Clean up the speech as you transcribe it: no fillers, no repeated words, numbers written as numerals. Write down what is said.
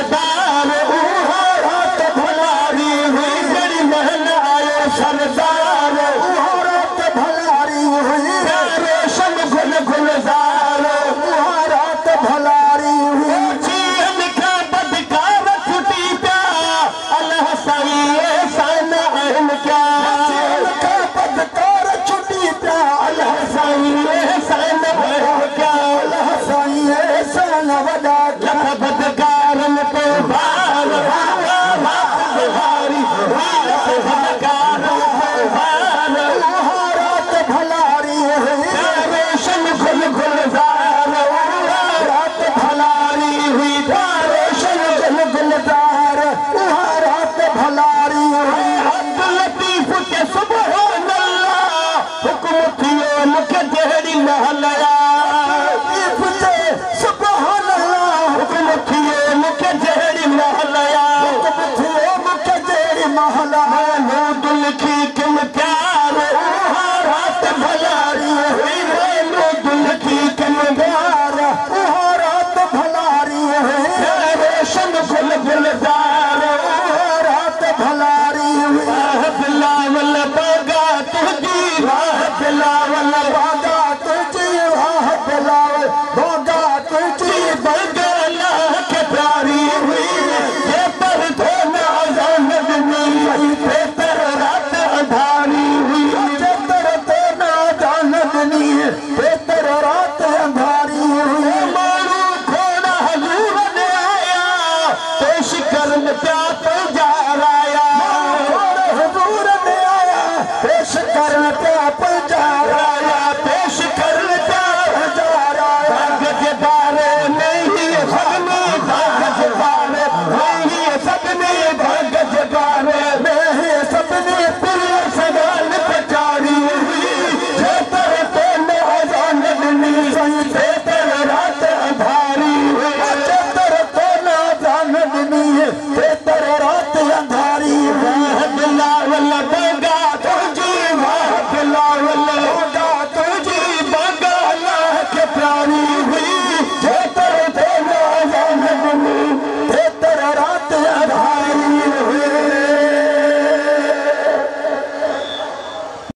सरदार रात भलारी हुई जड़ी महल आयो सरदार रात भलारी हुई रेशम गुल गुलजार रात भलारी हुई जीवन का बदकार छुटी प्या अल्लाह साईं एहसान आहिन क्या जीवन का बदकार छुटी प्या अल्लाह साईं एहसान आहिन क्या अल्लाह साईं एहसान वॾा लख बदकारन पे भार भलारी लख बदकारन पे भार रात भलारी हुई रेशम गुल गुलजार रात भलारी हुई रेशम गुल गुलजार रात भलारी हुई अब्दुल लतीफ के सुभान अल्लाह हुक्म थियो मूंखे जहिड़ी महल लतीफ के सुभान अल्लाह हुक्म थियो मूंखे जहिड़ी महल हुक्म थियो मूंखे जहिड़ी महल दिल की किन प्यार रात भलारी हुई दिल की किन प्यार रात भलारी हुई रेशम गुल गुलजार रात भलारी हुई बिलावल बागा तुझी राह बिलावल बागा तुझी राह बिलावल बागा तुझी बगला के प्यारी हुई ये पर धोना जानदनी ये पर रात अंधारी हुई ये पर धोना जानदनी ये पर रात अंधारी हुई मारू खोना हजूर ने आया पेश करन प्यार